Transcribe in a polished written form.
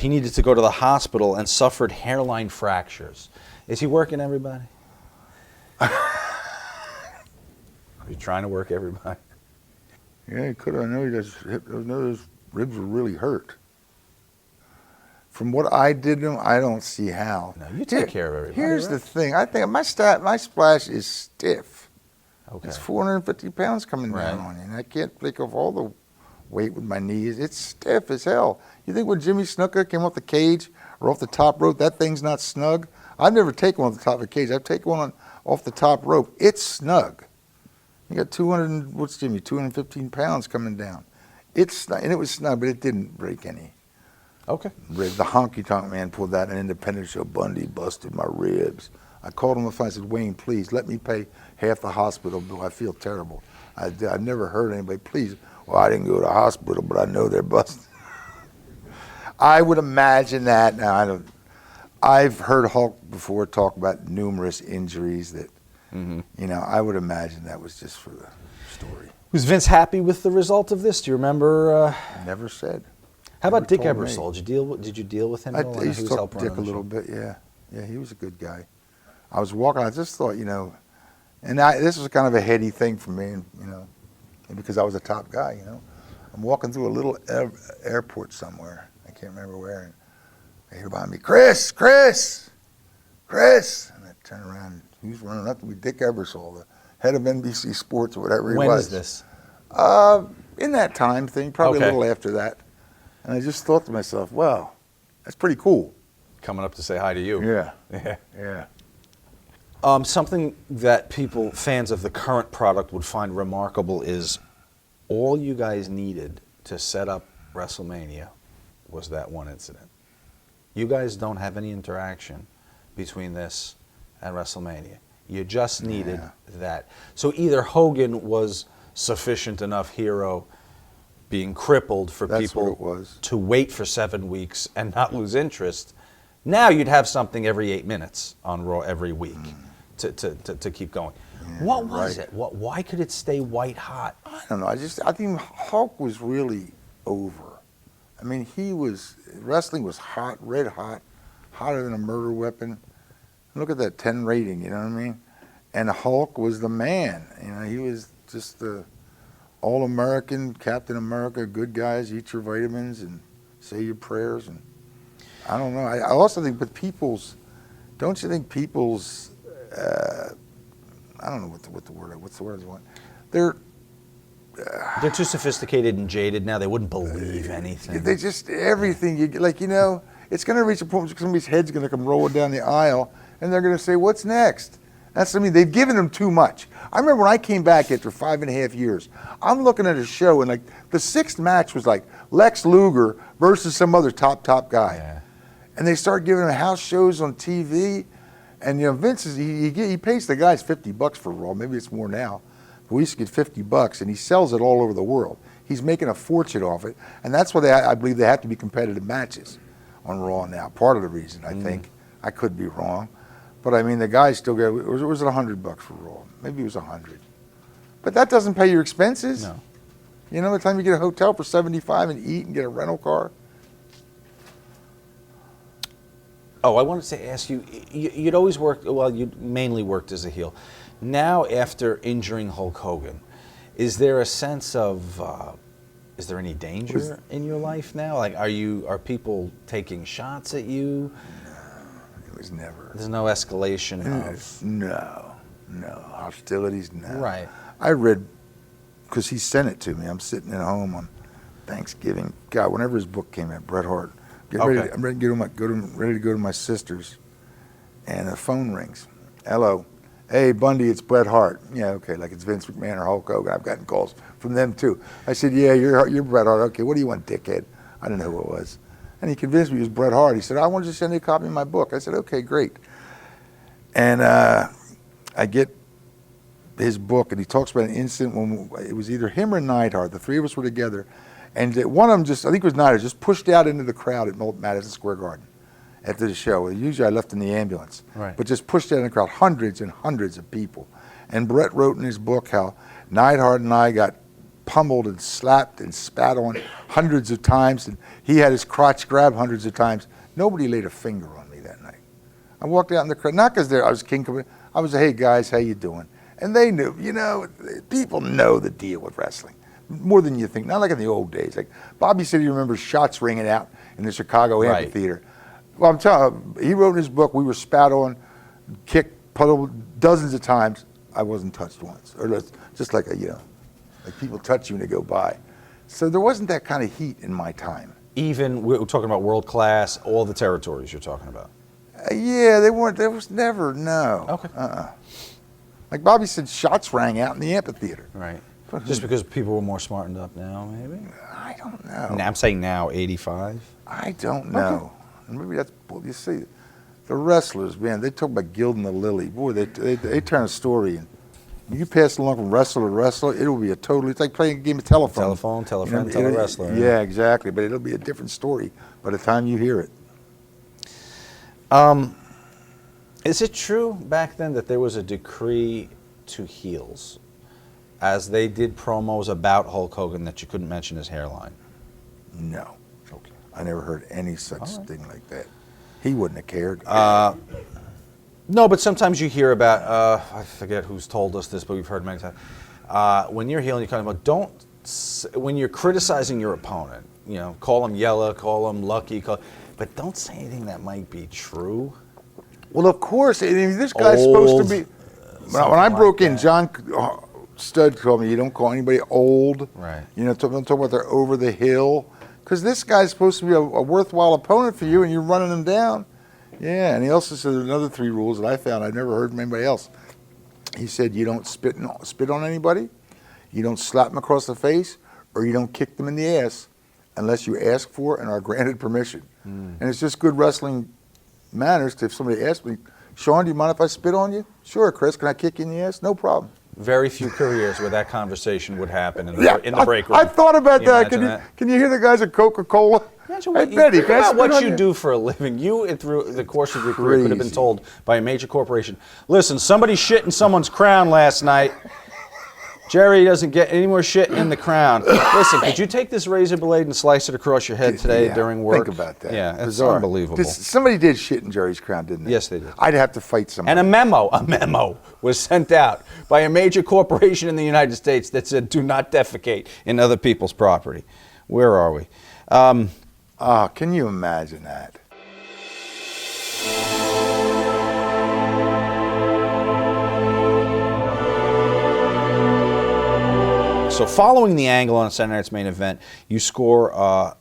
he needed to go to the hospital and suffered hairline fractures. Is he working everybody? Are you trying to work everybody? Yeah, he could have. I know his ribs were really hurt. From what I did to him, I don't see how. No, you take care of everybody. Here's right? the thing. I think my splash is stiff. Okay. It's 450 pounds coming down Right. on you, and I can't take off all the weight with my knees. It's stiff as hell. You think when Jimmy Snuka came off the cage or off the top rope, that thing's not snug? I've never taken one off the top of the cage. I've taken one off the top rope. It's snug. You got 215 pounds coming down. It's snug, and it was snug, but it didn't break any. Okay. The honky tonk man pulled that in an independent show. Bundy busted my ribs. I called him up and I said, Wayne, please let me pay half the hospital bill. I feel terrible. I've never heard anybody, please. Well, I didn't go to the hospital, but I know they're busted. I would imagine that. Now, I've heard Hulk before talk about numerous injuries that, I would imagine that was just for the story. Was Vince happy with the result of this? Do you remember? Never said. How about Dick told me. Ebersol? Did you deal with him? I at all? used to talk to Dick a little bit, yeah. Yeah, he was a good guy. I was walking, I just thought, and this was kind of a heady thing for me, because I was a top guy, I'm walking through a little airport somewhere. I can't remember where. And I hear behind me, Chris! And I turn around, and who's running up to me? Dick Ebersol, the head of NBC Sports or whatever he was. When is this? In that time thing, probably a little after that. And I just thought to myself, wow, that's pretty cool. Coming up to say hi to you. Yeah. Yeah. Yeah. Something that fans of the current product would find remarkable is all you guys needed to set up WrestleMania was that one incident. You guys don't have any interaction between this and WrestleMania. You just needed that. So either Hogan was sufficient enough hero being crippled for people to wait for 7 weeks and not lose interest. Now you'd have something every 8 minutes on Raw every week to keep going. Yeah, what was it? Why could it stay white hot? I don't know. I think Hulk was really over. I mean, wrestling was hot, red hot, hotter than a murder weapon. Look at that 10 rating, you know what I mean? And Hulk was the man. He was just the all-American, Captain America, good guys, eat your vitamins and say your prayers. And I don't know. I also think, don't you think people's, I don't know what's the word I want. They're too sophisticated and jaded now. They wouldn't believe anything. They just, everything, it's going to reach a point where somebody's head's going to come rolling down the aisle and they're going to say, what's next? They've given them too much. I remember when I came back after 5.5 years, I'm looking at a show and the 6th match was Lex Luger versus some other top guy. Yeah. And they start giving them house shows on TV. And Vince he pays the guys $50 for Raw. Maybe it's more now. But we used to get $50 and he sells it all over the world. He's making a fortune off it. And that's why I believe they have to be competitive matches on Raw now. Part of the reason, I think. I could be wrong. But I mean, the guys still get, was it $100 for Raw? Maybe it was 100. But that doesn't pay your expenses. No. By the time you get a hotel for $75 and eat and get a rental car. Oh, I wanted to ask you, you'd always worked, you mainly worked as a heel. Now, after injuring Hulk Hogan, is there a sense of, is there any danger in your life now? Are people taking shots at you? It was never. There's no escalation of... No. Hostilities, no. Right. I read, because he sent it to me. I'm sitting at home on Thanksgiving. God, whenever his book came out, Bret Hart. I'm ready to go to my sister's, and the phone rings. Hello. Hey, Bundy, it's Bret Hart. Yeah, okay, like it's Vince McMahon or Hulk Hogan. I've gotten calls from them too. I said, yeah, you're Bret Hart. Okay, what do you want, dickhead? I didn't know who it was. And he convinced me it was Bret Hart. He said, I wanted to send you a copy of my book. I said, okay, great. And I get his book, and he talks about an incident when it was either him or Neidhart. The three of us were together. And one of them I think it was Neidhart, just pushed out into the crowd at Madison Square Garden after the show. Usually I left in the ambulance. Right. But just pushed out in the crowd, hundreds and hundreds of people. And Bret wrote in his book how Neidhart and I got pummeled and slapped and spat on hundreds of times, and he had his crotch grabbed hundreds of times. Nobody laid a finger on me that night. I walked out in the crowd, not because I was king, I was, hey guys, how you doing? And they knew, people know the deal with wrestling, more than you think. Not like in the old days. Like Bobby said he remembers shots ringing out in the Chicago amphitheater. Well, I'm telling you, he wrote in his book, we were spat on, kicked, puddled dozens of times. I wasn't touched once. Or just like like people touch you when they go by. So there wasn't that kind of heat in my time. Even, we're talking about world class, all the territories you're talking about. Yeah, they weren't, there was never, no. Okay. Like Bobby said, shots rang out in the amphitheater. Right. Just because people were more smartened up now, maybe? I don't know. Now, I'm saying now, 85? I don't know. And maybe that's, you see, the wrestlers, man, they talk about gilding the lily. Boy, they turn a story. And you pass along from wrestler to wrestler, it will be it's like playing a game of telephone. Telephone, tell a friend, tell a wrestler. Yeah, exactly. But it'll be a different story by the time you hear it. Is it true back then that there was a decree to heels, as they did promos about Hulk Hogan, that you couldn't mention his hairline? No. Okay. I never heard any such thing like that. He wouldn't have cared. No, but sometimes you hear about, I forget who's told us this, but we've heard many times. When you're healing, you're talking about, when you're criticizing your opponent, call him yellow, call him lucky, but don't say anything that might be true. Well, of course. I mean, this guy's supposed to be. When I broke in, John Studd told me, you don't call anybody old. Right. Don't talk about they're over the hill. Because this guy's supposed to be a worthwhile opponent for you, and you're running him down. Yeah, and he also said another 3 rules that I found I've never heard from anybody else. He said you don't spit on anybody, you don't slap them across the face, or you don't kick them in the ass unless you ask for and are granted permission. And it's just good wrestling manners if somebody asks me, Sean, do you mind if I spit on you? Sure, Chris, can I kick you in the ass? No problem. Very few careers where that conversation would happen in the break room. I thought about that. That. Can you hear the guys at Coca-Cola? Imagine what you do for a living. You, through the course of your career, could have been told by a major corporation, listen, somebody shit in someone's crown last night. Jerry doesn't get any more shit in the crown. Listen, could you take this razor blade and slice it across your head today during work? Think about that. Yeah, it's unbelievable. Somebody did shit in Jerry's crown, didn't they? Yes, they did. I'd have to fight somebody. And a memo was sent out by a major corporation in the United States that said, do not defecate in other people's property. Where are we? Can you imagine that? So following the angle on Saturday Night's Main Event, you score